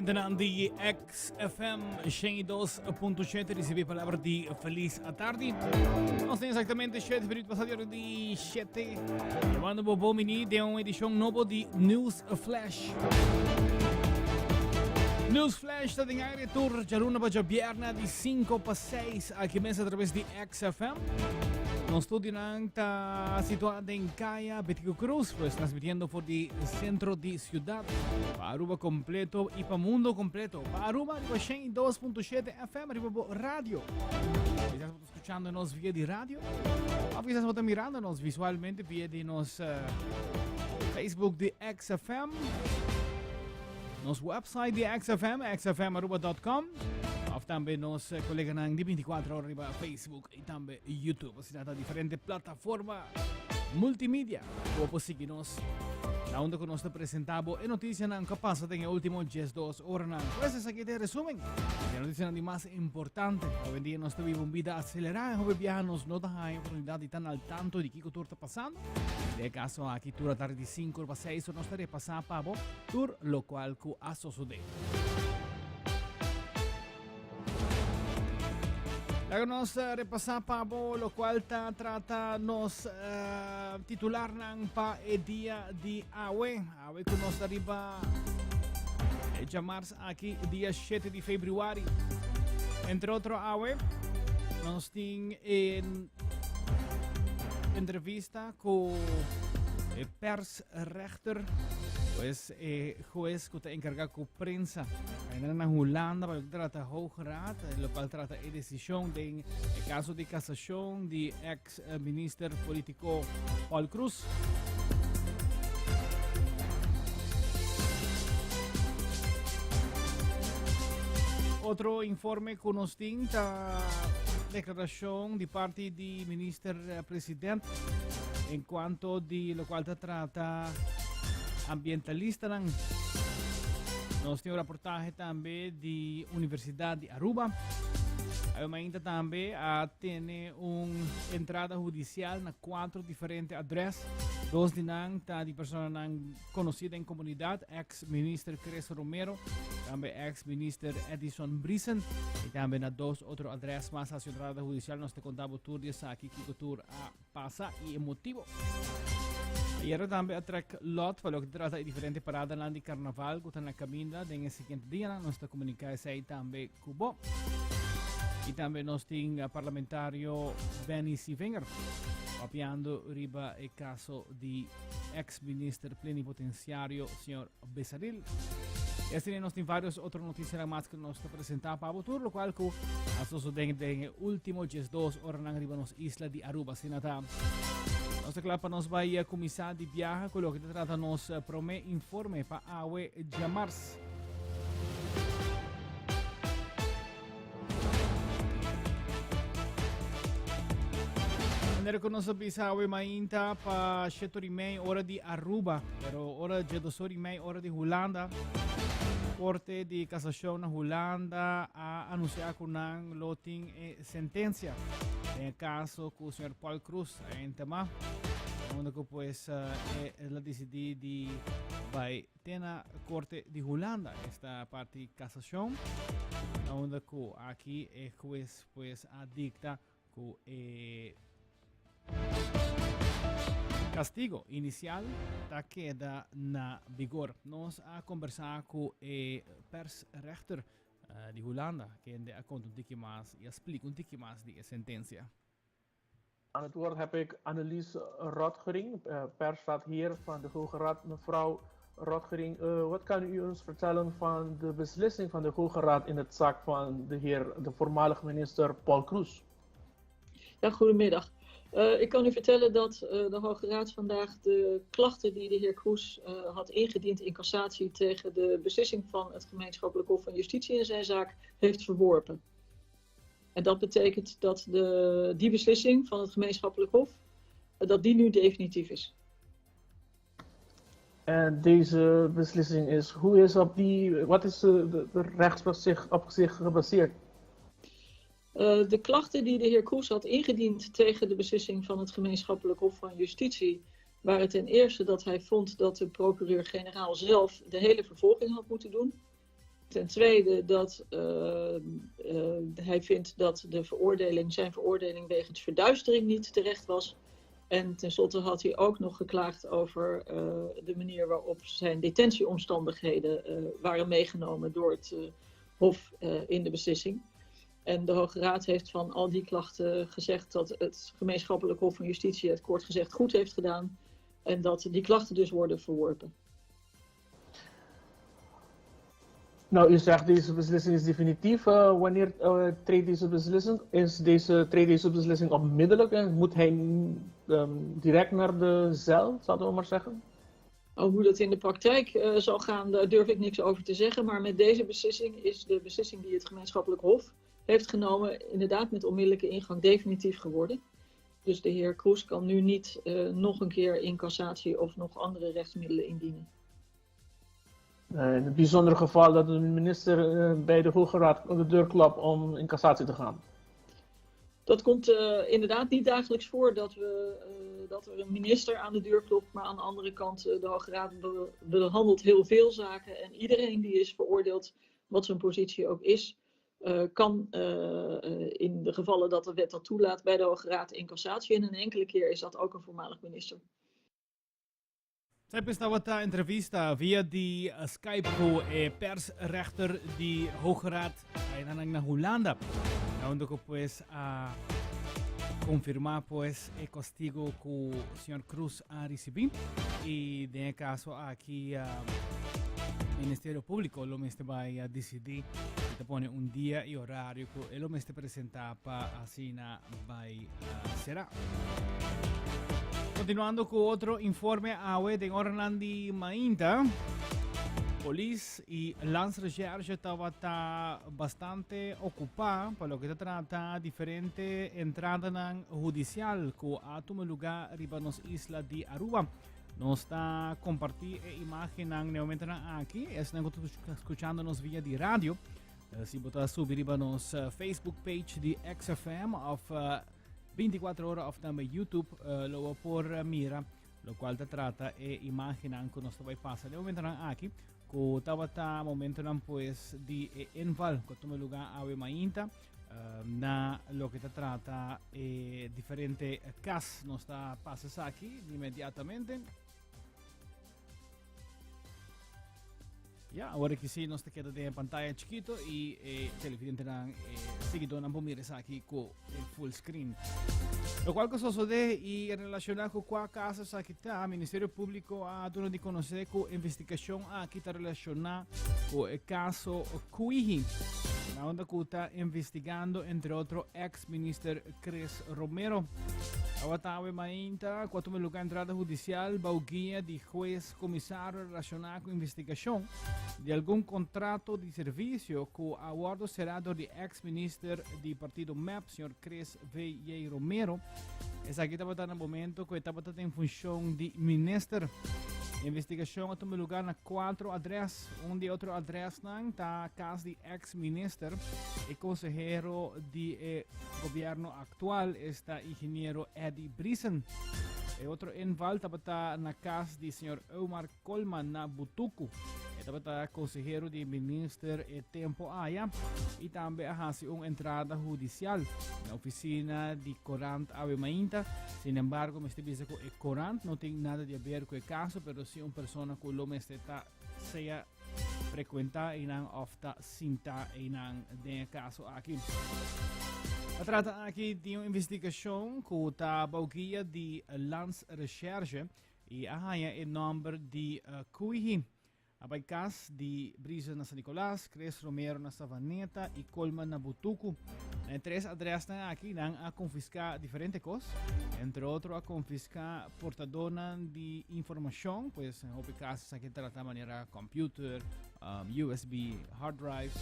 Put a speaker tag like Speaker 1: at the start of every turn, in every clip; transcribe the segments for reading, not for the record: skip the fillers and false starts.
Speaker 1: Continuando di XFM 102.7 riceve palabra di Feliz a tardi. Nós temos exatamente 7 minutos passados de 7. Levando o bom mini de uma edição nova de News Flash. News Flash está em aire tour Jaruna Bajabierna de 5 para 6 aqui mesmo através de XFM. No studio está situado en Caya, Betico Cruz, pues transmitiendo por el centro de ciudad, para Aruba completo y para mundo completo. Para Aruba, arriba 2.7 FM, arriba radio. Quizás estás escuchándonos vía de radio, o quizás estás mirándonos visualmente vía de nos Facebook de XFM, nos website de XFM, xfmaruba.com. Of também nos colegas de 24 horas riba Facebook e também YouTube. Si tratta di differenti piattaforme multimedia. Dopo seguirnos na onda que nós apresentamos e notícias que passam nas últimas 12 horas. Pues aqui te resumen. A notícia de mais importante. Hoje em dia nós temos uma vida acelerada. Hoje viajamos não temos a oportunidade de estar al tanto de o que está passando. De caso aqui tour a tarde de 5 para 6 nós estaremos passando para o tour lo qual que ha sucedido. La nos repasa Pabo, lo cual trata nos titular pa el día de Awe que nos arriba llamarse aquí día 7 de febrero. Entre otros Awe, nos tiene en entrevista con el persrechter, pues juez que está encargado con prensa. En Holanda, para que trata Hoge Raad, lo cual trata la decisión del caso de casación de ex-minister político Paul Cruz. Otro informe con nos tinta declaración de parte del minister presidente en cuanto de lo cual trata ambientalista. Nós temos reportagem também de Universidade de Aruba. Ainda também tem uma entrada judicial na 4 diferentes adresas. 2 de pessoas conhecidas em comunidade, ex-minister Crespo Romero, também ex-minister Edison Brisen, e também na 2 outras adresas mais a entrada judicial. Nós te contamos tudo isso aqui que o tour passa e é motivo. Ieri também a track lot para o que trata de diferentes paradas lá de carnaval que estão na caminha no seguinte dia. Nós estamos comunicando aí também Cubo. E também nós temos o parlamentário Benny Sivenger, apiando riba o caso de ex-ministro plenipotenciário, Sr. Besaril. Este nós temos várias outras notícias mais que nós apresentamos para o tour, o qual a suceder no último 12 horas na riba nos isla de Aruba. Sinata. Nossa clapa nos vai começar de viagem, com o que trata nos promete informe para Awe Jamars. Andare con nos avisa Awe mainta para 7h30 hora de Aruba, pero hora de 2h30 hora de Holanda. Corte de Casação na Holanda a anunciar com ang loting e sentença. En caso que o Sr. Paul Cruz en tema, onde que pues la decidí de vai ter na Corte de Holanda esta parte de casação, onde que aqui o juez pues dicta que castigo inicial da queda na vigor. Nós a conversar com o persrechter de Holanda, que conta een tikje maar en explica een tikje maar die sententie.
Speaker 2: Aan het woord heb ik Annelies Rotgering, persraadheer van de Hoge Raad. Mevrouw Rotgering, wat kan u ons vertellen van de beslissing van de Hoge Raad in het zaak van de voormalige minister Paul Cruz?
Speaker 3: Ja, goedemiddag. Ik kan u vertellen dat de Hoge Raad vandaag de klachten die de heer Cruz had ingediend in cassatie tegen de beslissing van het Gemeenschappelijk Hof van Justitie in zijn zaak heeft verworpen. En dat betekent dat die beslissing van het Gemeenschappelijk Hof, dat die nu definitief is.
Speaker 2: En deze beslissing is, wat is de rechtspraak op zich gebaseerd?
Speaker 3: De klachten die de heer Cruz had ingediend tegen de beslissing van het Gemeenschappelijk Hof van Justitie waren ten eerste dat hij vond dat de procureur-generaal zelf de hele vervolging had moeten doen. Ten tweede dat hij vindt dat zijn veroordeling wegens verduistering niet terecht was. En tenslotte had hij ook nog geklaagd over de manier waarop zijn detentieomstandigheden waren meegenomen door het Hof in de beslissing. En de Hoge Raad heeft van al die klachten gezegd dat het Gemeenschappelijk Hof van Justitie het kort gezegd goed heeft gedaan. En dat die klachten dus worden verworpen.
Speaker 2: Nou, u zegt deze beslissing is definitief. Wanneer treedt deze beslissing onmiddellijk? Moet hij direct naar de cel, zouden we maar zeggen?
Speaker 3: Hoe dat in de praktijk zal gaan, daar durf ik niks over te zeggen. Maar met deze beslissing is de beslissing die het Gemeenschappelijk Hof heeft genomen inderdaad met onmiddellijke ingang definitief geworden. Dus de heer Kroes kan nu niet nog een keer in cassatie of nog andere rechtsmiddelen indienen.
Speaker 2: In het bijzondere geval dat de minister bij de Hoge Raad op de deur klapt om in cassatie te gaan.
Speaker 3: Dat komt inderdaad niet dagelijks voor dat er een minister aan de deur klopt. Maar aan de andere kant, de Hoge Raad behandelt heel veel zaken. En iedereen die is veroordeeld, wat zijn positie ook is, kan in de gevallen dat de wet dat toelaat bij de Hoge Raad in cassatie. En een enkele keer is dat ook een voormalig minister.
Speaker 1: Saya estaba esta entrevista via die Skype ko persrechter di Hoge Raad ay nanang na Holanda. Onde ko pues confirmar pues el castigo que o Sr. Cruz ha recibido y de caso aquí Ministerio Público lo me va a decidir te pone un día y horario que lo me presenta para así na será. Continuando con otro informe de Orlandi Mainta, Police y Landsrecherche estaba bastante ocupada por lo que se trata diferentes entradas judicial que ha tomado lugar arriba nos isla de Aruba. Nos está compartir imagen nuevamente aquí, están escuchándonos vía de radio. Si vota subir arriba nos Facebook page de XFM of 24 horas of también YouTube lo por mira, lo cual te trata imagen que nos va a pasar. Nuevamente aquí. Ko tawata momento lang pues di inval ko tome lugar a Mainta na lo que te trata diferente cas nos está pasas aquí inmediatamente. Ya, ahora que sí nos te queda de pantalla chiquito y televidente seguidor nan pomires aquí con el full screen. Lo cual cosa sucede y relacionado con cuál casos aquí está, el Ministerio Público ha dado de conocer con investigación aquí está relacionada con el caso Cuiji. La onda que está investigando entre otros ex-minister Chris Romero. Awatawe Mainta, cuatro lugar entrada judicial, bauguía de juez comisario relacionado con investigación de algún contrato de servicio que aguardo será de ex-minister del partido MEP, señor Chris V. Romero. Es aquí estaba en el momento que estaba en función de minister. Investigação a tomar lugar na 4 adresas. De outro adressa está caso de ex-minister e consejero de governo atual, está engenheiro Eddie Brisen. E outro inval está na casa de senhor Omar Coleman na Butuku. Está consejero de minister e tempo aya. E também há uma entrada judicial na oficina de Corant Ave Mainta. Sin embargo, me estoy diciendo que el Corant no tiene nada de ver con el caso, pero sí una persona que lo está sea frecuenta en ofta cinta en el caso aquí. Se trata aquí de una investigación que está bauguía de Landsrecherche y hay el nombre de Cuiji. Hay casos de Brisa na San Nicolás, Chris Romero na Savaneta y Coleman na Butuku. En 3 adresas aquí a confiscar diferentes cosas, entre otros a confiscar portadora de información, pues en otros casos aquí trata de manera computer, USB, hard drives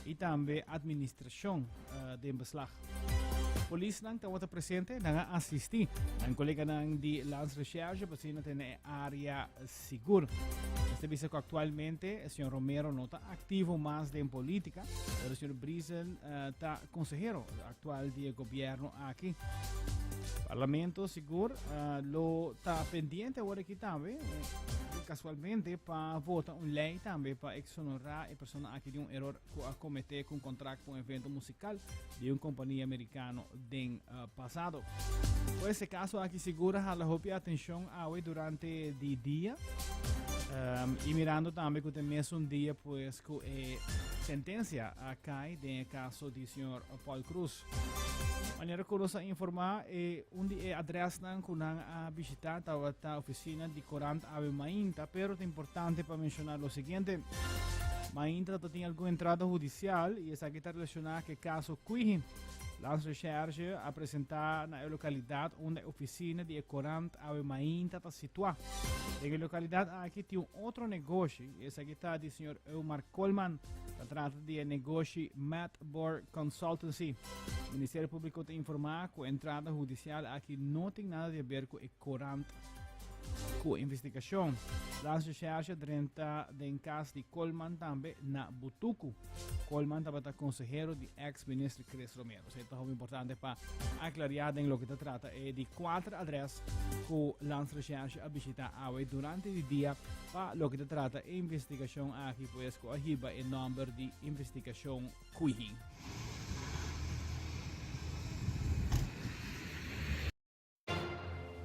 Speaker 1: y también administración de beslag. Police nang tawata presente nang assistir ang kolega nang di Landsrecherche pasina tene área segura. Este dice que actualmente el señor Romero no está activo más en política, pero el señor Brisen está consejero actual del gobierno aquí. Parlamento seguro lo está pendiente ahora que también casualmente para votar una lei también para exonerar a persona que de un error a cometer con contrato con un evento musical de una compañía americana del pasado. Por ese caso aquí segura a la propia atención hoy durante el día y mirando también que también es un día pues que sentencia acá en el caso del señor Paul Cruz. Maneira curiosa informar onde adresse que a visitar a oficina de Corant Ave Mainta, pero é importante para mencionar o seguinte: Mainta tem alguma entrada judicial e essa aqui está relacionada com o caso Cuihin. Las recherche apresentar na localidade onde a oficina de Corant Ave Mainta está situada. Em localidade aqui tem outro negócio, esse aqui está do senhor Eumar Coleman, que trata de negócio Matbor Consultancy. O Ministério Público tem informado que a entrada judicial aqui não tem nada a ver com o Corant com a investigação. Las recherche trata de caso de Coleman também na Butuco. Coleman estava consejero de ex-ministro Cris Romero. Isso é muito importante para aclarar em lo que se trata de 4 adresas que las recherche a visitar hoje durante o dia para lo que se trata de investigação aqui, pois que arriba o número de investigação Cuihin.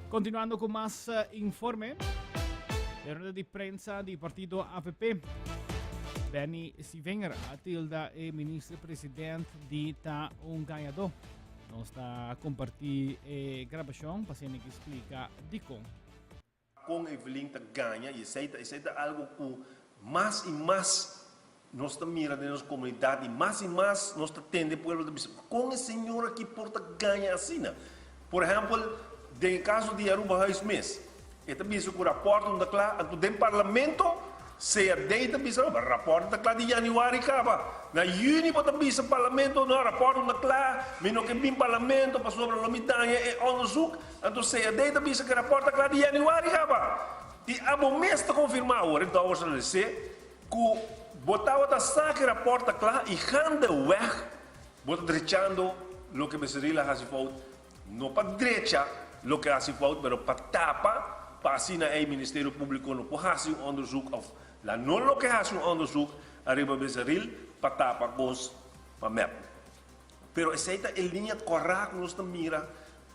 Speaker 1: Continuando con más informe, la rueda de prensa del partido APP, Benny Sivengera tilda el ministro presidente de un ganador. Nos está a compartir grabación para que explica de cómo.
Speaker 4: Com Evelyn ganha e isso é algo que mais e mais nós estamos mirando na nossa comunidade e mais nós tende o povo de com a senhora que porta ganha assim. Por exemplo, no caso de Aruba Reis Mês, esta bisa que o raporte do parlamento se a data bisa o raporte da de januário acaba. Na juni pode bisa parlamento no raporte da clá, mino que bem parlamento para sobre a mitanha e onderzoek, então se a data bisa que raporte da de januário acaba. E a mês está confirmado agora, então vamos dizer que botava da saque raporte da clá e handa weg, bota derechando lo que seria la hasifaut, no para derecha lo que hasifaut, pero para tapa. Para o Ministério Público não pode fazer onderzoek of lá não lo que faz onderzoek arriba bezeril para tapar cos para map. Pero essa é a linha correta que nós mira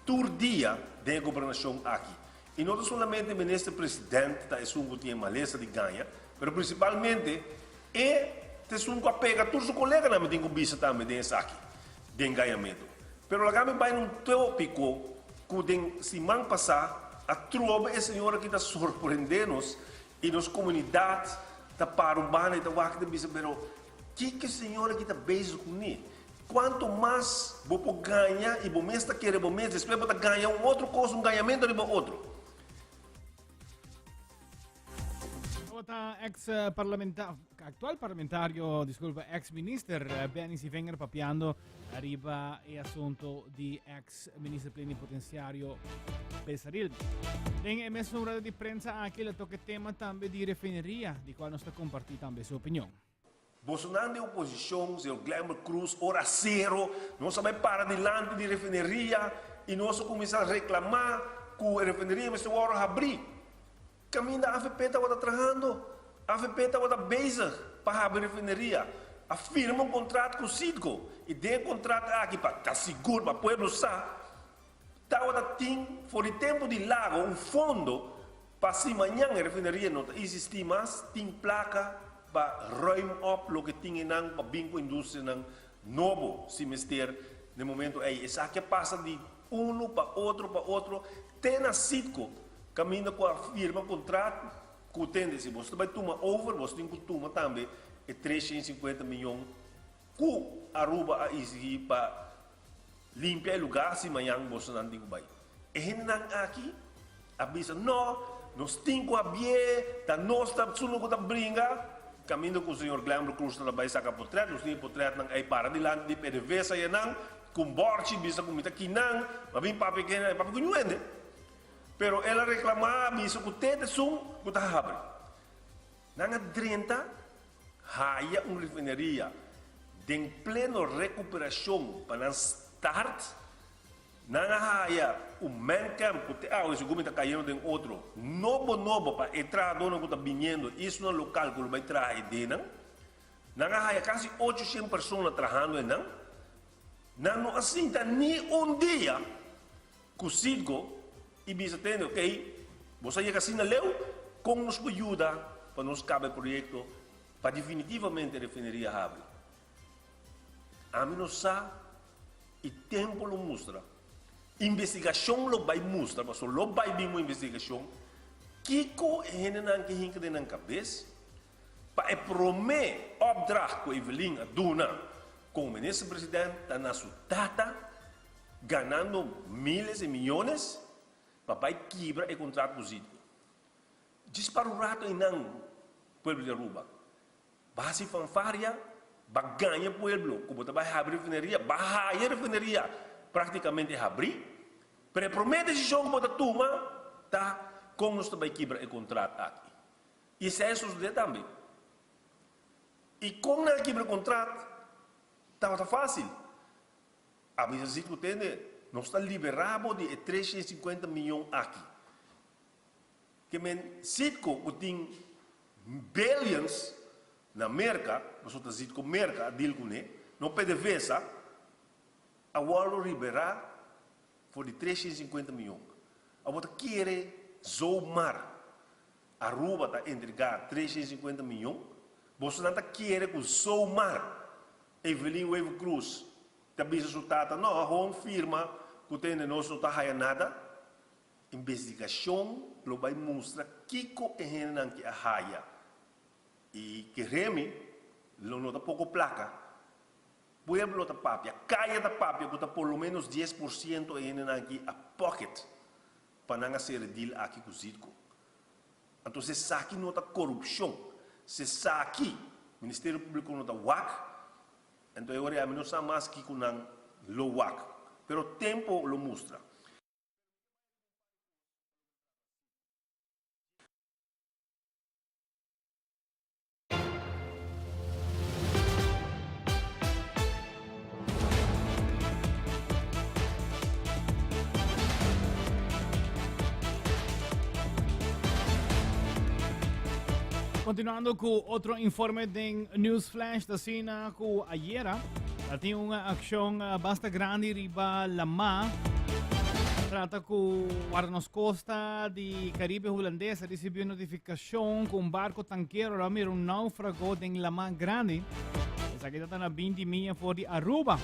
Speaker 4: todo dia da governação aqui. E não somente o ministro presidente da que tem maleza de ganhar, mas principalmente te sungo a pegar todos os colegas na medida que bisa também desse aqui, de ganhamento. Pero lá me vai num tópico que tem semana passada a trova é a senhora que está surpreendendo-nos e nas comunidades da Parumbana e da Wacta Bisabero. Que a senhora que está beijo com ele? Quanto mais você ganha e você está querendo mais, depois você ganha outro coisa, ganhamento de outro.
Speaker 1: Actual parlamentario, disculpa, ex-minister Benny Sivengera papiando arriba el asunto di ex-ministro plenipotenciario Pesaril. En el mismo radio de prensa aquí le toca el tema también de refinería, de cual nos está compartir también su opinión.
Speaker 4: Bolsonaro de oposição, seu Glamour Cruz, hora zero, nós vai para delante de refineria e nós começamos a reclamar que a refineria vai hora abrir. Caminho da AFP estava trabalhando, a AFP estava bezig para abrir a refineria. A firma contrato com o Cidco e de contrato aqui para estar seguro para o povo saber. Estava por o tempo de lago fundo para se amanhã a refineria não existir mais, tem placa para ruim op o que tinha para vir com a indústria ng novo semestre. No momento aí, essa aqui passa de para outro, tem a Cidco caminha com a firma contrato que tem se você vai tomar over, você tem que tomar também 350 milhões que Aruba a exigir para limpar o lugar se amanhã você não tem que vai. E não aqui, avisa não, nós temos que abrir, da nossa pessoa que está brincando, caminho com o senhor Glamour Cruz da vai sacar portreto, nós temos portreto não é para de lá de PDV saia não, com borte bisa com muita quinang, mas vem para pequena, para pequeno pero ela reclamava isso que tete sum que tá abre. Nanga 30 haya uma refineria de pleno recuperação para start Nanga haya man camp que te esse gumi tá caindo em outro. Novo para entrar dono que tá vindo. Isso no local que vai trazer dentro. Nanga haya quase 800 pessoas trabalhando em não. Não assim tá nem dia. Cusidgo e bisa tendo, ok? Você chega assim na leu, com nos ajuda para nos cabe o projeto para definitivamente a refineria abre. A mim não sabe e tempo lo mostra. Investigação lo vai mostrar, mas lo vai vir uma investigação. Kiko é que hinka de na cabeça para prometer opdracht com Evelyn a dona com o ministro-presidente da nossa data ganhando milhares e milhões para vai quebrar o contrato com o Zidgo. Disparou rato em não pueblo de Aruba. Base fanfaria, vai ganhar pueblo, como vai abrir refineria, vai refineria, praticamente abrir. Para prometer decisão que você toma, tá? Como nós vai quebrar o contrato aqui. Isso é isso também. E como não quebra o contrato, tá fácil. A vezes que tem, nós está liberado de 350 milhões aqui. Que men Citco que tem billions na América, nós está Citco América, deal com ele, não pode ver essa, a Wall liberar por de 350 milhões. A outra quer zoomar. A Aruba está entregar 350 milhões. Você não quer que zoomar. Evelyn Wave Cruz. Também resultado, não, a home firma que tem de nós não está ganhando nada. Investigação lo vai mostrar que é que a raia. E que reme, lo não está pouco placa. Pueblo da papia, caia da papia, que está por lo menos 10% aqui a pocket para não ser deal aqui com o Zidgo. Então, se aqui não está corrupção, se aqui o Ministério Público não está WAC, então agora a não sabe mais que não lo WAC. Pero o tempo lo mostra.
Speaker 1: Continuando com outro informe de News Flash da Sina com ayer, tem uma ação bastante grande riba Lama. Trata com Guarnos Costa de Caribe holandesa recebeu notificação que um barco tanqueiro ramir um náufrago em Lama Grande. Essa aqui está na 20 milhas fora de Aruba.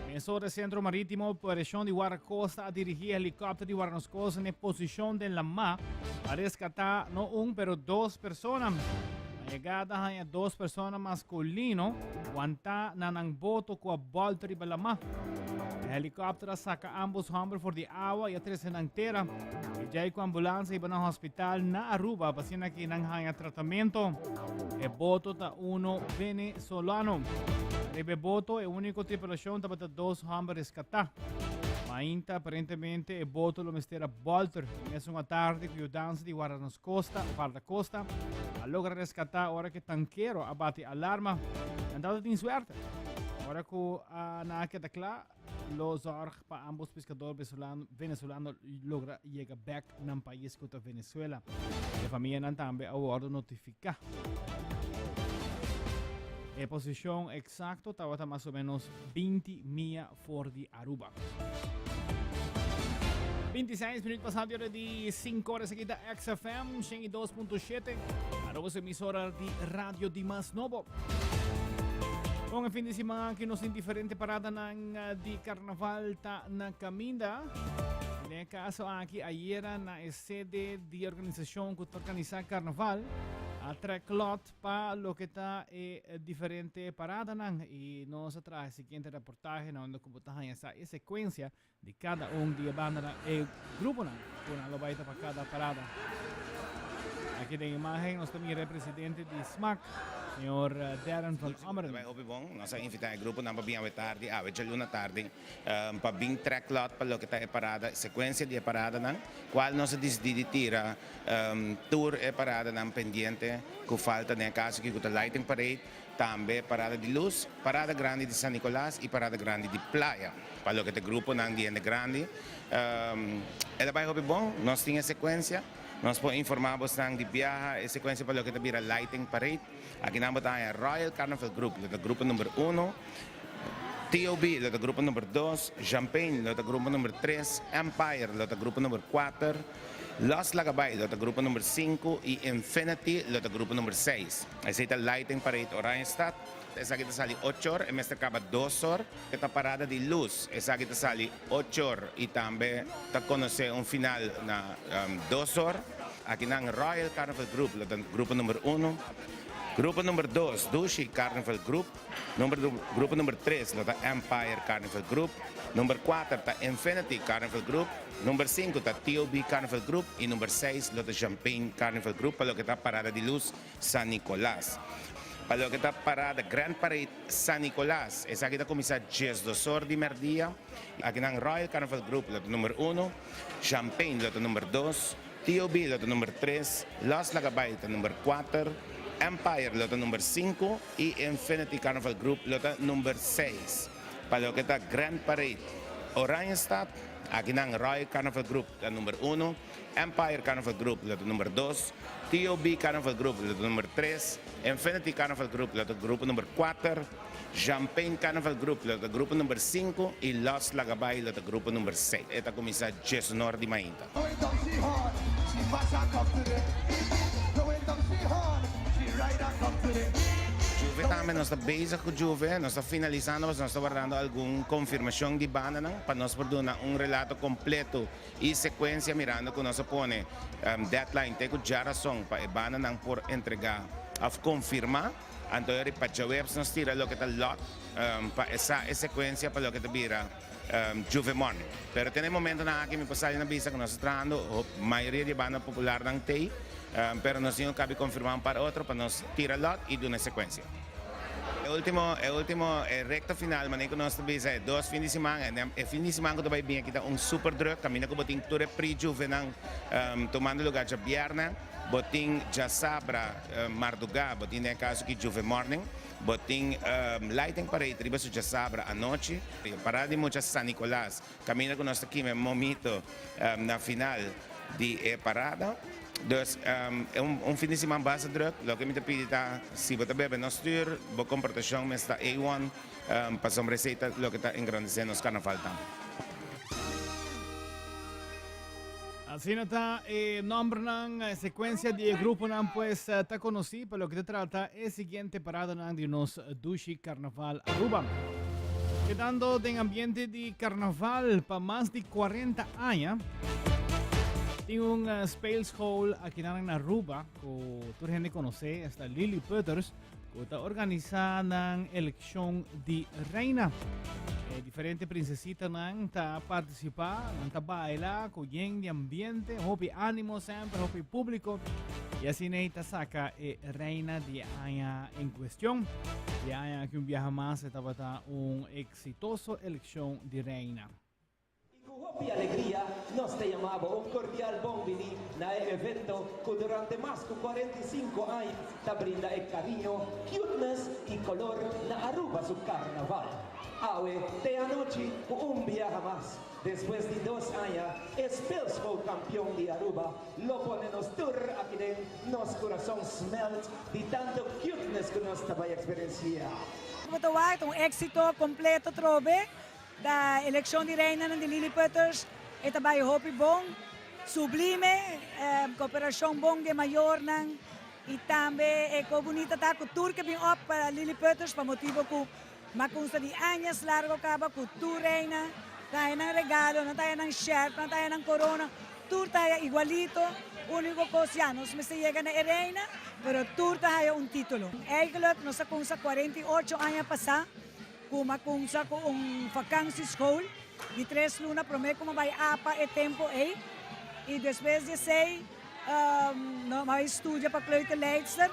Speaker 1: Pensou do Centro Marítimo Operação de Guarda-Costa a dirigir helicóptero de Guarnos Costa na posição de Lama para resgatar não pero duas pessoas. A chegada há duas pessoas masculinas aguentar na boto com a volta de Lama. O helicóptero saca ambos homens fora de água e a três na terra. E já com a ambulância iba no hospital na Aruba para que não há tratamento. O boto está venezolano. Rebe boto é o único tripulação para dois homens resgatar. Ainda aparentemente o boto lo mistera Walter. Nessa uma tarde que o dança de Guarda Costa a logra resgatar a hora que tanqueiro abate alarma. Andado tem suerte. Agora que na queda clara, los zorg para ambos pescadores venezolanos logra llegar back ng país que é Venezuela. A família não também agora notifica. A posição exata estava mais ou menos 20 milhas fora de Aruba. 26 minutos passado de 5 horas aqui da XFM 102.7, a nossa emissora de rádio de Mas Novo. Com o fim de semana que nos indiferente parada de carnaval tá na caminda. No caso aqui ayer na sede de organização que organiza carnaval, a tracklot para lo que está diferente parada e nós traz a seguinte reportagem onde computamos essa sequência de cada de banda e grupo que lo vai para cada parada. Aquí de imagen nos mira el presidente de SMAC, señor Darren van Ammeren.
Speaker 5: Wij hopen bom, nós invitamos o grupo para vir tarde, luna tarde, para vir track lot para o que está parada, sequência de parada não, qual nós decidimos tirar tour parada não pendiente, que falta nem caso que o lighting parade, também parada de luz, parada grande de San Nicolás e parada grande de Playa, para o que o grupo não de grande. Ela vai hope bom, nós temos sequência. Nós informamos de viaje, a sequência para o que vira Lighting Parade. Aqui nós temos Royal Carnival Group, o grupo número 1. TOB, o grupo número 2. Champagne, o grupo número 3. Empire, o grupo número 4. Los Lagabay, o grupo número 5. E Infinity, o grupo número 6. Esse é o Lighting Parade Oranjestad. Essa aqui está 8 horas, esta acaba 2 horas. Esta parada de luz, essa aqui está 8 horas e também está conhecer final na 2 horas. Aqui na Royal Carnival Group, grupo número 1. Grupo número 2, Dushi Carnival Group. Grupo número 3, Empire Carnival Group. Número 4, Infinity Carnival Group. Número 5, TOB Carnival Group. E número 6, Champagne Carnival Group, para o que está parada de luz San Nicolás. Para o que está parada Grand Parade San Nicolás, essa aqui está começar 10 horas de merdia. Aqui na Royal Carnival Group, lote número 1, Champagne, lote número 2, TOB, lote número 3, Los Lagabay, lote número 4, Empire, lote número 5 e Infinity Carnival Group, lote número 6. Para o que está Grand Parade Oranjestad, aqui na Royal Carnival Group, lote número 1, Empire Carnival Group, lote número 2, TOB Carnival Group, lote número 3, Infinity Carnival Group, lote grupo número 4, Champagne Carnival Group, lote grupo número 5 e Los Lagabay, lote grupo número 6. Esta começa 10 horas de manhã. Juve também nós estamos bezig com Juve, nós estamos finalizando, nós estamos guardando alguma confirmação de banda para nós poder dar relato completo e sequência mirando que nós põe deadline tem que já razão para a banda por entregar a confirmar. Então para a web nós tira o que está lot para essa sequência para o que está vira Juve Morning. Pero tem momento na que me passar na visa que nós estamos trazendo a maioria de banda popular não tem, pero nós temos que confirmar para outro para nós tirar lot e dar uma sequência. O último recta final, maneiro que nós também é 2 fins de semana. E fim de semana que vai bem aqui tá super druk. Camina que botin tudo pre-Juve tomando lugar de Bierna, botin já sabra Marduga, botin é caso que Juve Morning, botin Lighting Parade, riba su já sabra à noite. Parada de muitas San Nicolás. Camina que nós aqui momento na final de parada. Dus fim de semana base druk, lo que me te pide está, si você bebe no stuur, bo comportação me está A1, para som receita, lo que está engrandecendo os carnaval também.
Speaker 1: Así no está nombre ng secuencia de grupo nan pues ta conocí, pero lo que te trata es siguiente parada nan de unos Dushi Carnaval Aruba. Quedando en ambiente de carnaval para más de 40 años. Tem Spales Hall aqui na Aruba, que toda gente conhece, esta Lily Peters, que está organizando a eleição de reina. Diferentes princesitas estão participando, estão bailando, com de ambiente, hopi ánimo sempre, hopi público. E assim está saca reina de año em questão. De año que viaja mais, estava exitoso eleição de reina.
Speaker 6: Con y alegría nos te llamaba un cordial bombini na evento que durante más de 45 años te brinda el cariño, cuteness y color na Aruba su carnaval. Awe, de anoche un viaje más. Después de 2 años, Spels fue campeón de Aruba. Lo pone nos tour aquí en nos corazón smelt de tanto cuteness que nos estaba experienciando.
Speaker 7: Um éxito completo trove da eleição de reina de Lily Peters e também hopi bom, sublime, cooperação bom de maior nang e também é co bonita tá com tour que vem op para Lily Peters para motivo que makunsta de anos largo acaba com tour reina, tayo ng regalo, na tayo ng shirt, na tayo ng corona, tour tayo igualito, único cosa nos me se llega na reina, pero tour tayo un título. Eigenlijk nos sa 48 anos pasa kumakunsa ko vacancy school de 3 luna promete como vai apa e tempo aí e depois de 6 no, may estudia pa kleuterleidster,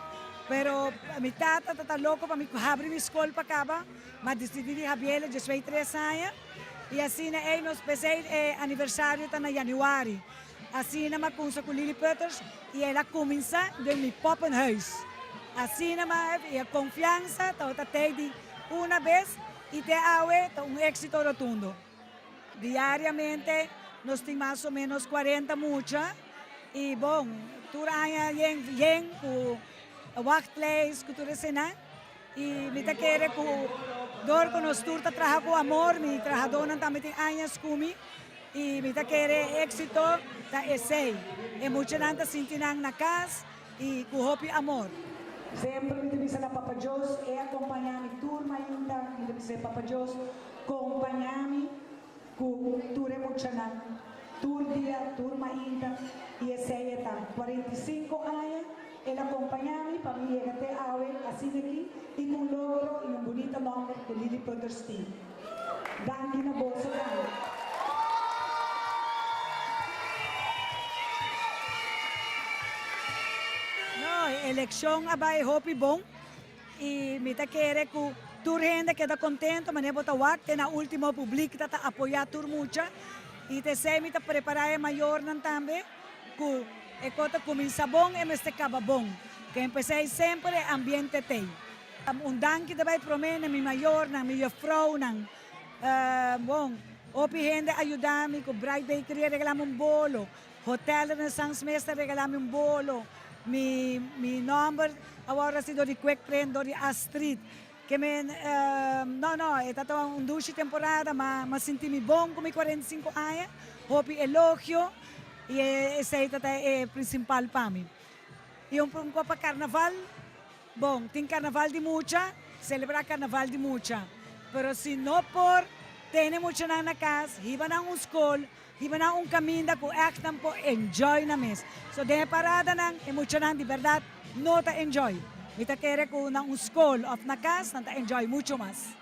Speaker 7: pero mi tata loko pa mi habri mi school pa kaba, ma decididi habiele de 2-3 anos, e assim é no especial aniversário tá na januari. Assim na com sa Lilliputters e ela começa de mi poppenhuis. Assim na e a confiança tá de uma vez e te awe tá éxito rotundo. Diariamente nós temos mais ou menos 40 mucha e bom, turaya yen ku workplace ku turesena e me querer ku dor con nos turta trabaja com amor, mi trabajador também tem anos comigo e me querer éxito ta essay. E mucha nanta sintinang na casa e ku hopi amor.
Speaker 8: Sempre mi bisa na Papa Diyos e acompanhami turma ainda, mi bisa Papa Diyos, acompanhami ku ture mucha nang tur dia, turma ainda e essay ta 45 anos. Ela acompanhami para mim até awe assim aqui e com logro e bonito nome de Lilliputters team. Danke na bolsa danke.
Speaker 7: No, eleksyon abay hopi bom e me querer ku tur gente que está contento, mas nebo tawak que na último public tá apoiar tur mucha e te sei me preparar maior nan tambe ku e kota comienza bom e meste acaba bom. Que empecé sempre ambiente tem. Danke daarbij promenen mi maior na mi vrouw nang bom. Opi gente ajudami com Bright Bakery regalamos bolo. Hotel Renaissance Mester regalamos bolo. Mi number agora si do di quick friend do di Astrid. Que men no, è stata un 12 temporada ma senti mi bom com mi 45 anos. Opi elogio e sei tata é principal para mim. E para carnaval, bom, tem carnaval de mucha, celebrar carnaval de mucha. Pero se não por, tem mucha na casa, iba na school, iba na caminho que echt po enjoy na mes. So de parada nang e mucha nang de verdade não ta enjoy. Mita querer ko na school of na casa, ta enjoy mucho más.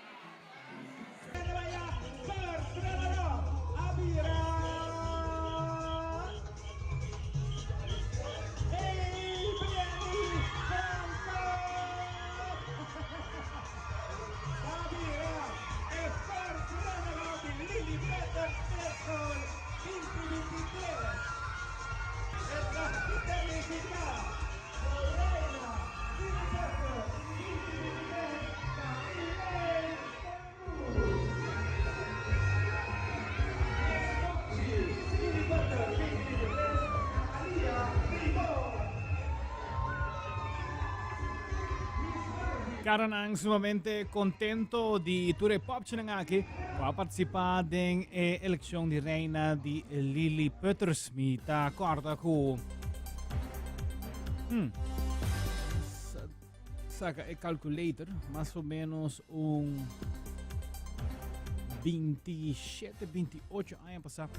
Speaker 1: Karan sumamente contento di Ture Pop Chinangaki a participare in elezione di reina di Lilliputters. Mi ta corda ku saca e calculator más o menos un 27, 28 años pasado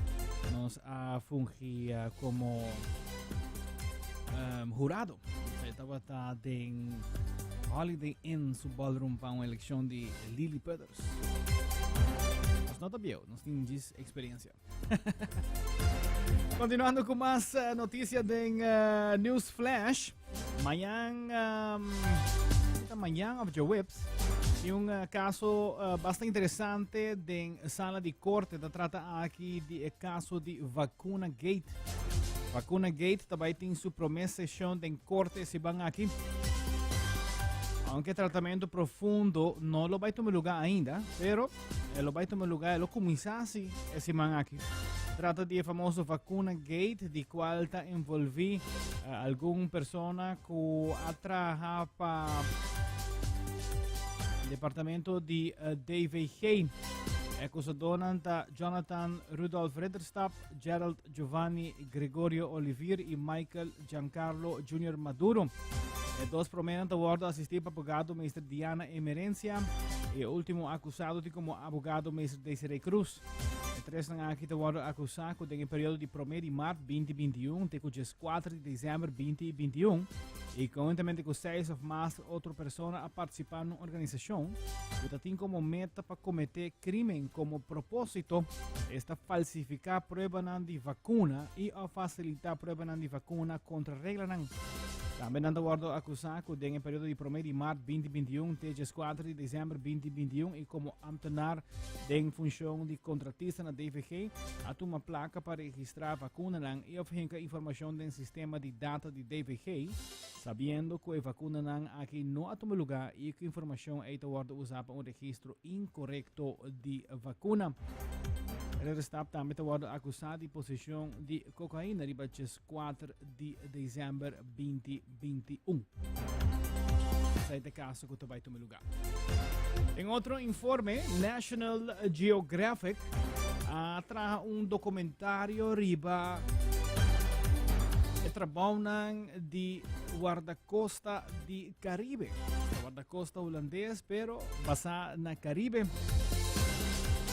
Speaker 1: nos fungía como jurado. Estaba en Holiday Inn su ballroom para uma eleição de Lilliputters. Mas não tá bem, nós temos experiência. Continuando com mais notícias de News Flash. Amanhã of the Whips, tem caso bastante interessante da sala de corte que trata aqui de caso de Vacuna Gate. Vacuna Gate também tem sua promessa sessão de corte se vão aqui. Aunque tratamento profundo não lo vai tomar lugar ainda, pero lo vai tomar lugar, lo começasse esse man aqui. Trata de famoso Vacuna Gate, di qual está envolvi alguma persona que atraja para o departamento de David Hay. Acusadores Jonathan Rudolph Redderstap, Gerald Giovanni Gregorio Olivier e Michael Giancarlo Jr. Maduro. Dois prominentes award assistir para abogado Mr. Diana Emerencia e o último acusado como abogado Mr. Desiree Cruz. Três na aqui award acusado em período de 1 de março 2021 até o dia 4 de dezembro 2021 y conjuntamente con 6 o más otras personas a participar en una organización que tiene como meta para cometer crimen como propósito esta falsificar pruebas de vacuna y a facilitar pruebas de vacuna contra reglas. Também anda guardo acusado que em período de promedio de março 2021 até 4 de dezembro 2021 e como ambtenaar em função de contratista na DVG a uma placa para registrar vacuna e ofenca informação do sistema de data de DVG, sabendo que a vacuna aqui não a lugar e que a informação é usada para um registro incorreto de vacuna. Ele está também acusado de possessão de cocaína de 4 de dezembro 2021. Esse é o caso que vai tomar lugar. Em outro informe, National Geographic traz documentário riba trabalham de guarda-costa de Caribe. Guarda-costa holandês, pero basado na Caribe.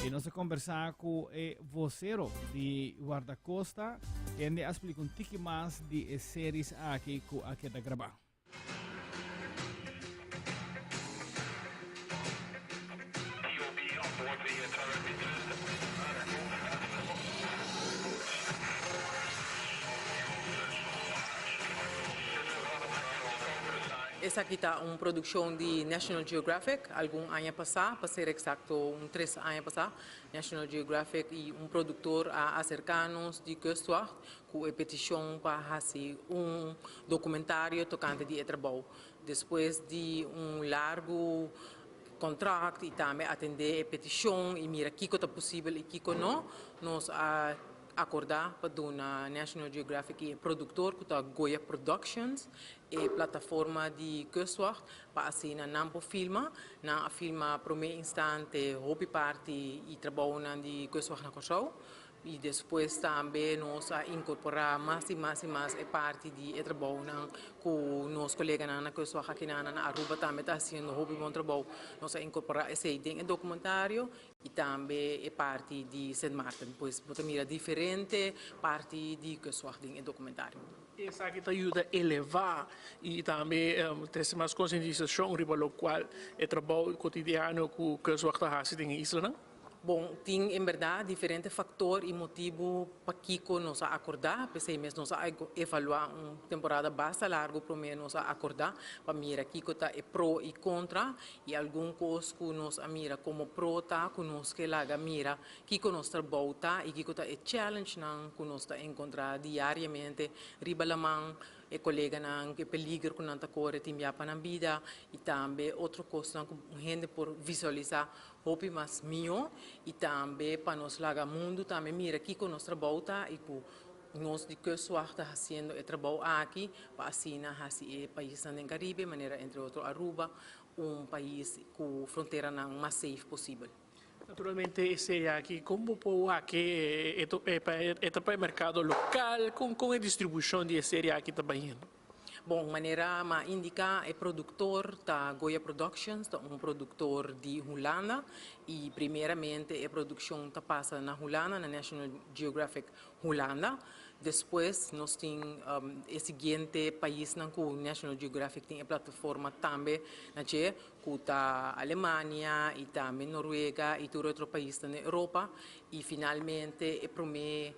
Speaker 1: E nós conversar com o vocero de guarda-costa, que ainda explica um pouco mais de séries aqui que está gravando.
Speaker 9: Essa aqui está uma produção de National Geographic, algum ano passado, para ser exato, 3 anos passado, National Geographic e produtor a acercar-nos de Kustwacht com a petição para fazer documentário tocante de trabalho. Depois de largo contrato e também atender a petição e mira o que é possível e o que não, nós acordar para a National Geographic e produtor que está Goya Productions e plataforma de Kustwacht para assim não filma primeiro instante hobby party e trabalho de Kustwacht na Kosovo e depois também nós incorporar mais a parte de trabalho com nossos colegas na Kustwacht aqui na Aruba também está fazendo hobby bom trabalho nós incorporar esse em documentário e também a parte de St. Martin, pois você mira diferente parte de Kustwacht em documentário.
Speaker 2: Essa aqui ajuda a elevar e também ter mais conscientização sobre o qual é trabalho cotidiano que o Kustwacht faz em Isla, não?
Speaker 9: Bom, tem em verdade diferentes fatores e motivos para que nós acordar, porque mesmo nós evaluar uma temporada bastante larga para nós acordar para mirar que está é pró e contra e alguns coisas que nós mira como pró tá que nós que lá mira que nós trabalho tá e que está é challenge não que nós está encontrar diariamente riba la mão e colega não que peligro que não está corre timbia para na vida e também outra coisa que gente por visualizar hobby mais mio e também para nós lá mundo também mira aqui com nós trabalho tá e com nós de Kustwacht está fazendo o trabalho aqui para assim o país no Caribe maneira entre outros Aruba país com fronteira mais safe possível.
Speaker 2: Naturalmente, esse aqui, como pode aqui é para o mercado local, com a distribuição de esse aqui também?
Speaker 9: Bom, maneira ma indica é produtor da Goya Productions, produtor de Holanda e primeiramente a produção está passa na Holanda, na National Geographic Holanda. Depois nós temos o seguinte país na que o National Geographic tem a plataforma também na que está Alemanha e também Noruega e todo outro país na Europa e finalmente o primeiro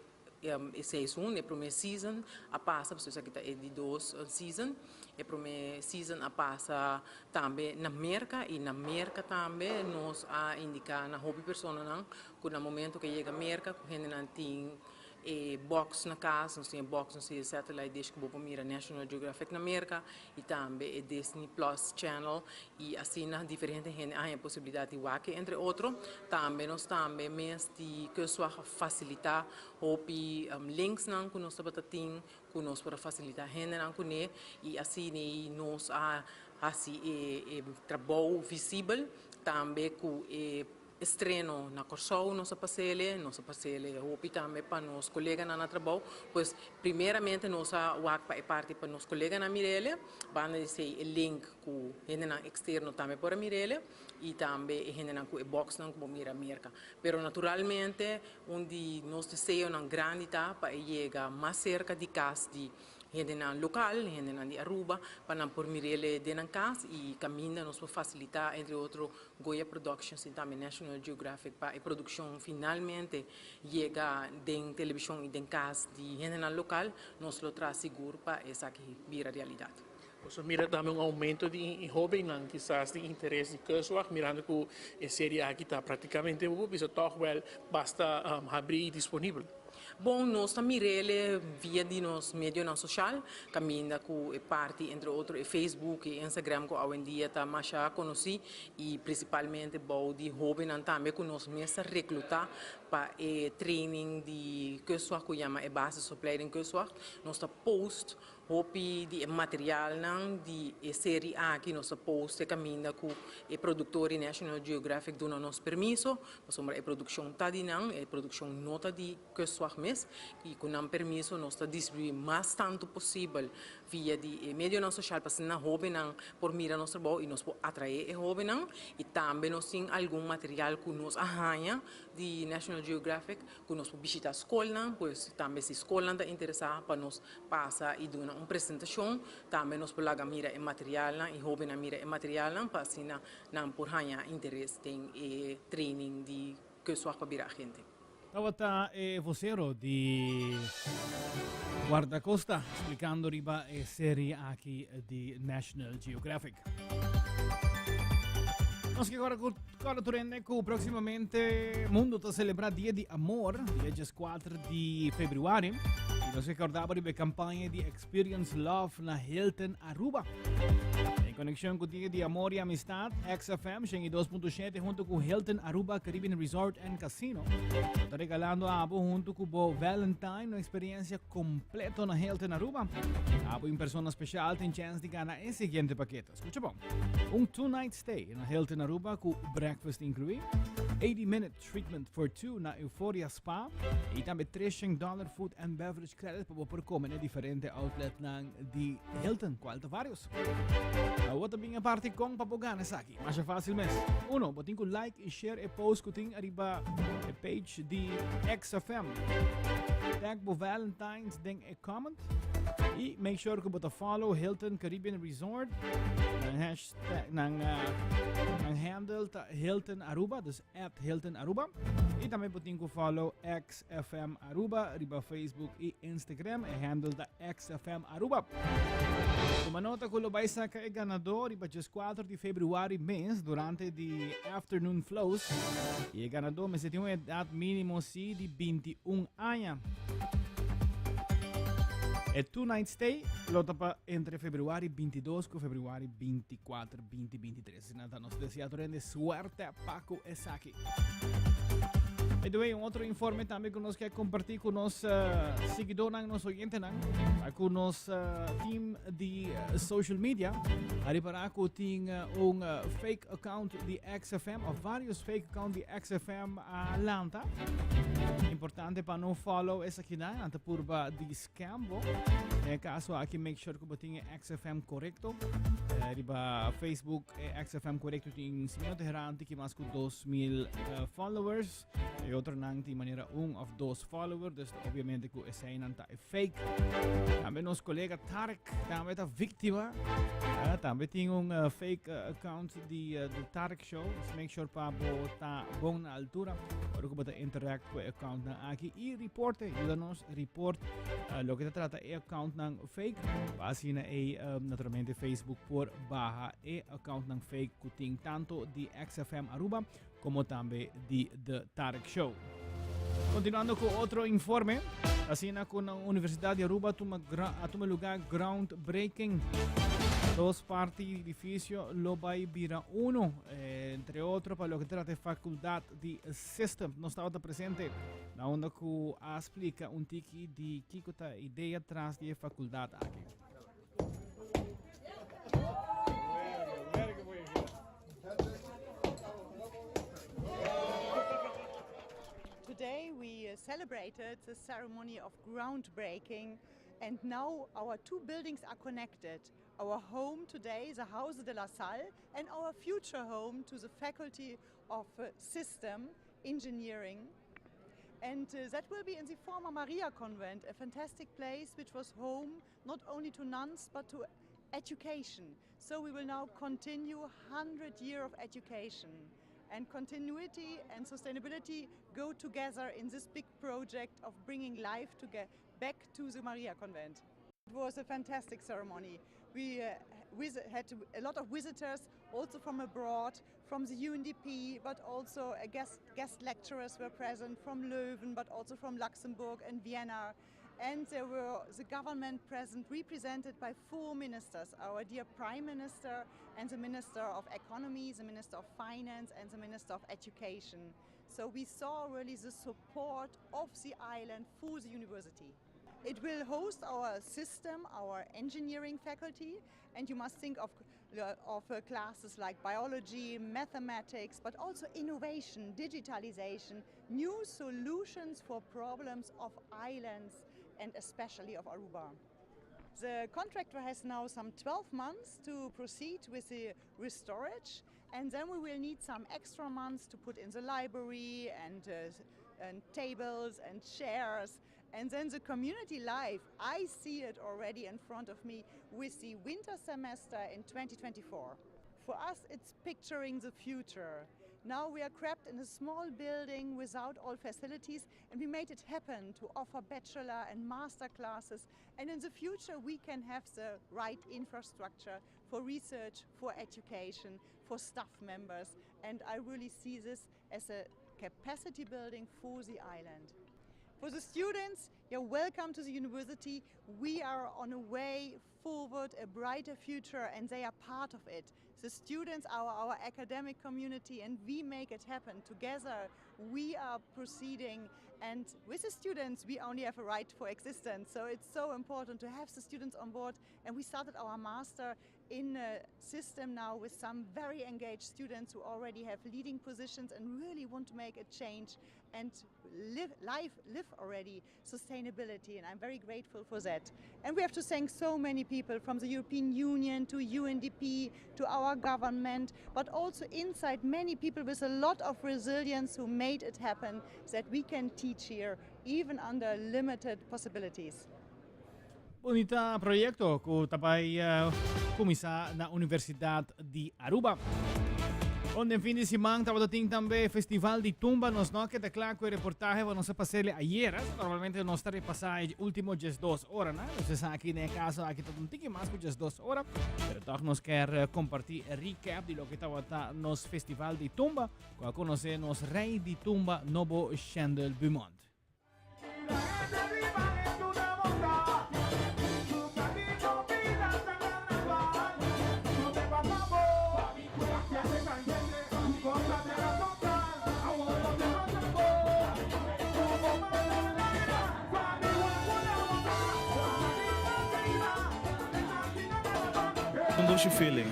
Speaker 9: season, a primeira season a passa, porque aqui está de 2 season, a primeira season a passa também na América e na América também nós a indicar na hobby persona não, que no momento que chega a América, que a gente não tem box na casa, nós temos box, nós temos satellite dish que vou mira National Geographic na América e também a Disney Plus Channel e assim na diferente gente há a possibilidade de wake entre outros também nós também mês de que só facilitar hobby links não que nós tem que nós para facilitar gente não que e assim nós assim trabalho visível também que estreno na Kosovo, nossa parcela hopi também para nos colegas na trabalho, pois primeiramente nossa WACPA é parte para nos colegas na Mirelle, van dizer o link com gente na externo também para Mirelle e também gente na com box não como mira América. Pero naturalmente onde nós desejamos uma grande etapa é chegar mais cerca de casa de gente local, gente de Aruba, para por mirele de casa e caminha nos facilitar, entre outros, Goya Productions e também National Geographic para a produção finalmente chega em televisão e em casa de gente local, nós lo traz seguro para essa que vira realidade.
Speaker 2: Você mira também aumento de jovens, quizás de interesse de cursos, mirando que a série aqui está praticamente isso toch wel basta abrir disponível.
Speaker 9: Bom, nós também mirele via de nos mídias social, caminha com parte entre outros Facebook e Instagram que hoje em dia está mais conhecido e principalmente bom de jovens também que nós mesmos recrutar para training de cursos que chama base supply de cursos, nós está post hopi de material não de série A que nós post caminha com o produtor e National Geographic dando nos permisso, mas a produção tá de não, a produção nota de cursos mes e com um permisso nós está distribuir mais tanto possível via de mídia social para na jovem não por mira nosso trabalho e nós por atrair a jovem não e também nós tem algum material que nós arranha de National Geographic que nós por visitar a escola, pois também se a escola está interessada para nós passar e dar uma apresentação, também nós por lá mira o material e jovem mira o material para assim não por arranhar interesse em training de que sua para virar gente.
Speaker 1: Tawata vocero di Guardacosta explicando riba e serie aqui di National Geographic. Nós que agora tornando que prossimamente mundo está celebrando Dia de Amor, dia 4 de febbraio. E nós recordamos a campanha de Experience Love na Hilton Aruba. Em conexão com o Dia de Amor e Amistad, XFM, 2.7 junto com Hilton Aruba Caribbean Resort and Casino. Está regalando a Abo junto com o Valentine, uma experiência completa na Hilton Aruba. Abo em persona especial tem chance de ganhar esse seguinte paquete. Escucha bom. 2-night stay na Hilton Aruba com breakfast incluído, 80-minute treatment for 2 na Euphoria Spa e também $300 food and beverage credit para por comer em diferentes outlets de Hilton, qual de vários. Outra minha parte com papoganas aqui, mas é fácil mesmo. Uno, botem com like e share e post que tem arriba a page de XFM. Tag bo Valentine's den e comment e make sure que bota follow Hilton Caribbean Resort ng hashtag ng handle ta Hilton Aruba, dus @Hilton Aruba. E também botem ko follow XFM Aruba riba Facebook e Instagram e handle ta XFM Aruba. Manota ko lobay sa ganador riba 4 de februário mês durante the afternoon flows. E ganador me tem uma edad mínimo si de 21 anos. E 2-night stay lota pa entre februário 22 com februário 24, 2023. Nada nos deseamos de suerte Paco e Saki. E também outro informe também que nós quer compartilhar com os seguidores, nos oyentes, com os team de social media. Ali para que tem fake account de XFM ou vários fake accounts de XFM Atlanta. Importante para não follow essa aqui na purba de scam. Em caso aqui make sure que botinha XFM correto. Riba Facebook XFM correto tem sinal terrante que mais com 2,000 followers. E outro nang de maneira of 2 followers, dus obviamente que essa aí não tá fake. Também nosso colega Tarek também tá vítima. Também tem fake account de Tarek Show. So make sure para botar bom na altura para que botar interact com o account na aqui e report, ajuda-nos report lo que trata é account ng fake. Base na naturalmente Facebook por barra e account ng fake que tem tanto de XFM Aruba como também de The Tarek Show. Continuando com outro informe, assim com a Universidade de Aruba toma lugar groundbreaking. Dos partes do edifício Lobay Bira 1, entre outros, para o que trata de faculdade de System. Nós estamos presentes na onda que explica tiki de que a ideia atrás da faculdade aqui.
Speaker 10: Today we celebrated the ceremony of groundbreaking, and now our two buildings are connected. Our home today, the House de la Salle, and our future home to the Faculty of System Engineering. And that will be in the former Maria Convent, a fantastic place which was home not only to nuns but to education. So we will now continue 100 years of education. And continuity and sustainability go together in this big project of bringing life back to the Maria Convent. It was a fantastic ceremony. We had a lot of visitors, also from abroad, from the UNDP, but also guest lecturers were present from Leuven, but also from Luxembourg and Vienna. And there were the government present, represented by 4 ministers, our dear Prime Minister and the Minister of Economy, the Minister of Finance and the Minister of Education. So we saw really the support of the island for the university. It will host our system, our engineering faculty, and you must think of classes like biology, mathematics, but also innovation, digitalization, new solutions for problems of islands and especially of Aruba. The contractor has now some 12 months to proceed with the restorage, and then we will need some extra months to put in the library and tables and chairs. And then the community life, I see it already in front of me with the winter semester in 2024. For us, it's picturing the future. Now we are trapped in a small building without all facilities, and we made it happen to offer bachelor and master classes. And in the future, we can have the right infrastructure for research, for education, for staff members. And I really see this as a capacity building for the island. For the students, you're welcome to the university. We are on a way forward, a brighter future, and they are part of it. The students are our academic community, and we make it happen. Together, we are proceeding, and with the students, we only have a right for existence. So it's so important to have the students on board, and we started our master in a system now with some very engaged students who already have leading positions and really want to make a change and live already sustainability, and I'm very grateful for that. And we have to thank so many people, from the European Union to UNDP to our government, but also inside many people with a lot of resilience who made it happen that we can teach here even under limited possibilities.
Speaker 1: Bonita proyecto ku tapay kumisa na Universidad di Aruba. Onde fin de semana estava ting também Festival de Tumba, nos não que declara que o reportagem vai nos passar ayer, normalmente nós estarei passar último 2 horas, né? Vocês aqui no caso aqui todo um tique mais que 2 horas, pero toch nos quer compartir recap de lo que estava nos Festival de Tumba, com conhecer nos Rei de Tumba Nobo Chandel Beaumont.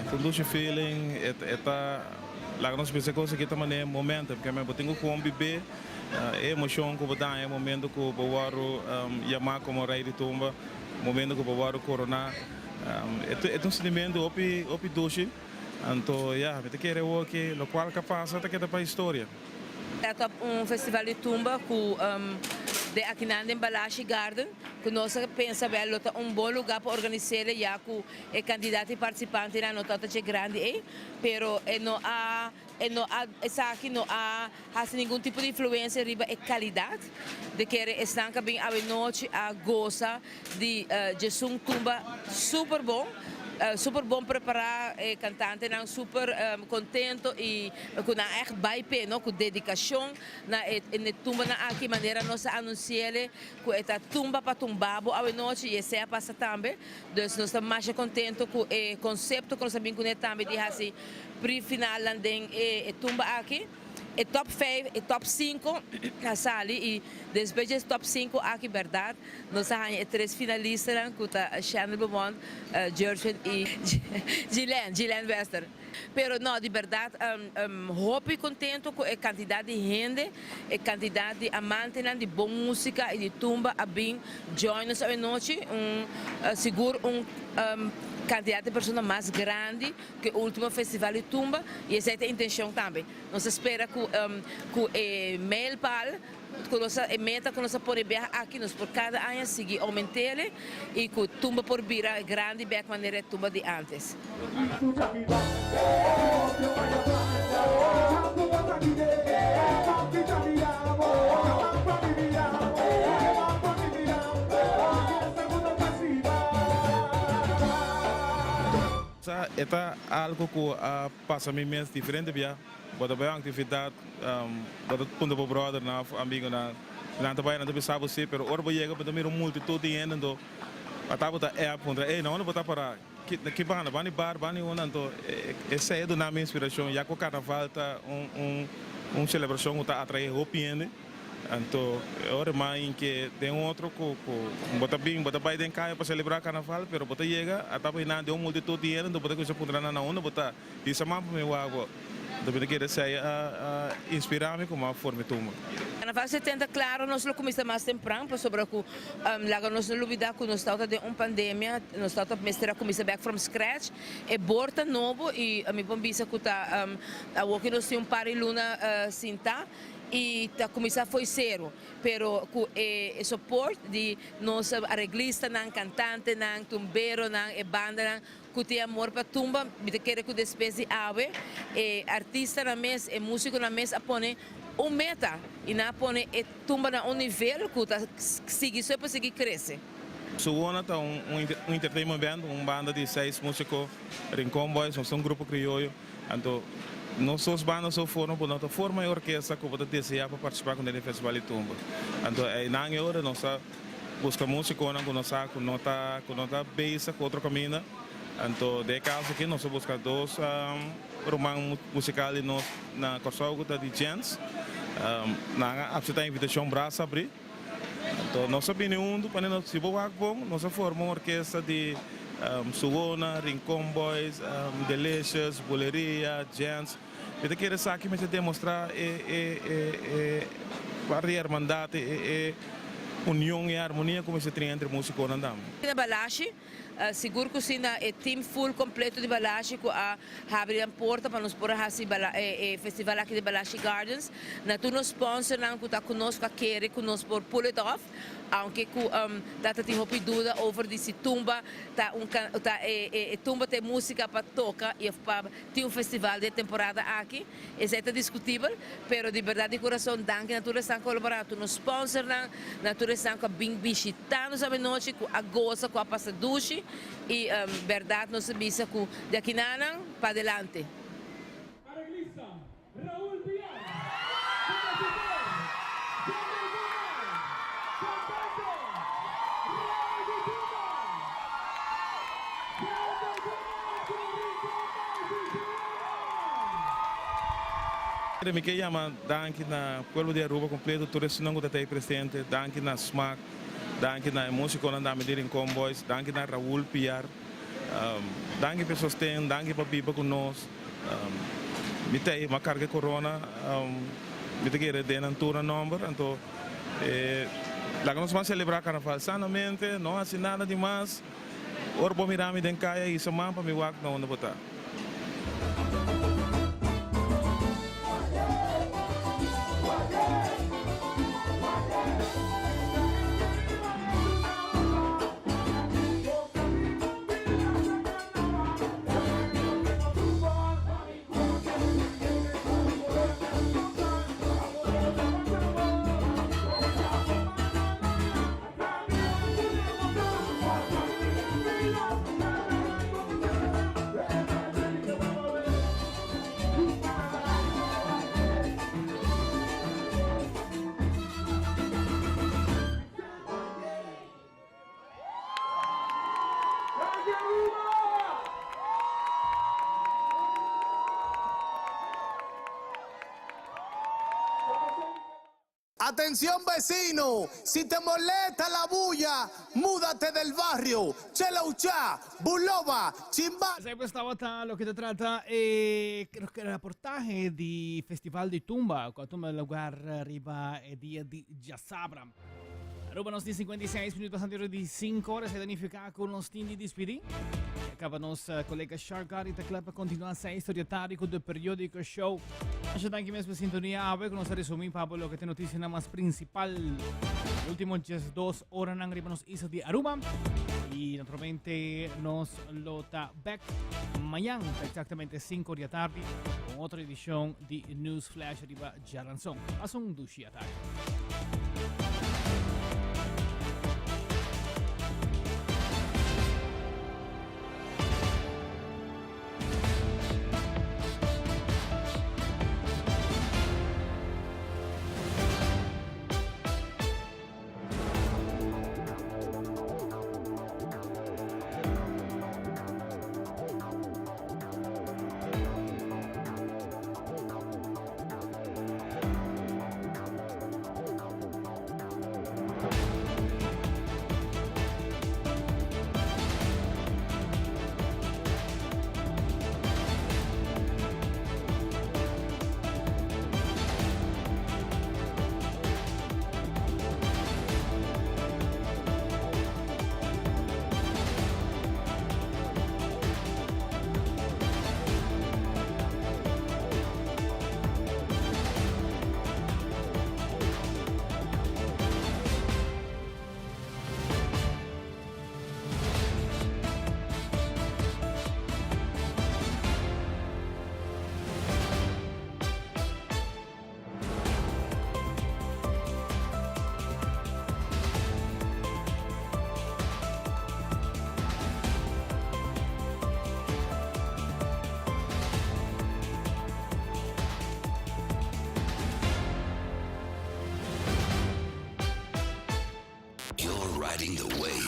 Speaker 11: Conduce feeling, lá nós pensamos que também é momento, porque eu tenho que viver emoção que dá é momento que o bawaro chamar como Rei de Tumba, momento que o bawaro corona, é sentimento opi doce, então eu quero que o qual capaz até que para a história.
Speaker 12: É festival de Tumba com de aqui na Embalache Garden, que nós pensamos que é bom lugar para organizar, já que o candidato e participante não é grande, mas não há nenhum tipo de influência riba e qualidade, de que estão bem a noite a goza de Jesus Tumba super bom preparar, cantante não super contento e com na echt bijpe, no, com dedicação na tumba na aqui maneira nós anunciar que esta tumba para tumbabo a noite e se passa também, então nós estamos mais contentes com o conceito que nós sabemos que também de assim pre-final landing tumba aqui. E top 5 e top 5 a sali e depois de top 5 aqui verdade nós temos 3 finalistas que tá Chandel Beaumont, George e Gillian Wester. Pero não, de verdade, hope contento com a quantidade de gente, a quantidade de amantes de boa música e de tumba a bem join us a noite, seguro quantidade de pessoas mais grande que o último festival de tumba e essa é a intenção também. Nós espera que o Melpal que nossa meta que nós podemos ver aqui nós por cada ano seguir aumentar e que tumba por vira grande bem maneira tumba de antes.
Speaker 11: Esta algo que passa a mim mesmo diferente via bota bem atividade bota punto para brother na amigo na trabalho na sabe você pero ora chega para também multitud de gente então até botar app contra não botar para que bani bar bani uma então essa é do na minha inspiração já com o carnaval tá celebração que tá atrair opinião então ora mais que tem outro que bota bem den caia para celebrar carnaval pero bota chega até para na de multitud de gente então bota que se pondrá na onda bota isso mais para meu água Dobbiamo chiedere se inspirarmi come a forma tumba.
Speaker 12: Carnaval 70, claro, nós lo começamos mais temprano, para sobre que lá nós não olvidar que nós estamos de uma pandemia, nós estamos a começar back from scratch, é borta novo e a minha bombisa que está a que nós temos par de luna cinta e tá começar foi zero, pero com o suporte de nós arreglista, não cantante, não tumbero, não banda, que tem amor para tumba, me quer que despese ave, artista na mesa, músico na mesa, põe meta e não põe tumba na nível que tá seguir só para seguir crescer.
Speaker 11: Suona tá entertainment band, uma banda de 6 músicos, Rincon Boys, nós somos um grupo crioulo, então nossas bandas só foram por nossa forma e orquestra que pode desejar para participar com o festival de tumba. Então na hora nós busca música que não tá base com outro caminho. Então de caso que nós busca dois romãs musicais na Kosovo de Jens, na absoluta invitação braça abrir. Então nossa opinião do panel se boa bom, nós formamos uma orquestra de Suona, Rincon Boys, Delicious, Boleria, Jens. Eu quero aqui mas demonstrar a irmandade, união e harmonia como se tem entre músicos e andam.
Speaker 12: Na Balashi, seguro que sim, é team full completo de Balashi que abre a porta para nos pôr a festival aqui de Balashi Gardens. Na tu nos sponsor não que está conosco quer conosco por pull it off. Aunque tá tem hopi dúvida over de se tumba tumba tem música para tocar e tem festival de temporada aqui isso é discutível pero de verdade de coração danke natureza colaborando no sponsor natureza com bem visitando sabe noite com a goza com a passaduche e verdade nos visa com de aqui para adelante. Raúl Piar.
Speaker 11: Me chiama anche na quello di Aruba completo, tutto il non che presente, anche na Smack, anche na musica non andiamo a dire in Comboys, anche na Raúl Piar, anche per sostegno, anche per Biba con noi. Mi tem uma carga corona, mi te chiede de natura number, então lá nós vamos celebrar carnaval sanamente, não há nada demais. Orbo mirami den kaya e semana para me wak na onda botar.
Speaker 13: Atención vecino, si te molesta la bulla, múdate del barrio. Chelauchá, Bulova, Chimba.
Speaker 1: Sempre stava lo che tratta creo che era reportaje di Festival di Tumba, quando me lugar arriba dia di Jasabra. Rúbanos de 56 minutos anterior de 5 horas se danifica con los team de despedir. Acaba nos colega Sharkar e tecla para continuar essa história tárico do periódico show. Acho que mesmo sintonia a ver que nos resumir Pablo que tem notícia na mais principal. Último 2 horas nang riba nos isa de Aruba. Y naturalmente nos lo está back mañana exactamente 5 de la tarde con otra edición de News Flash arriba Jaranzón. Pasó un dushi a tarde.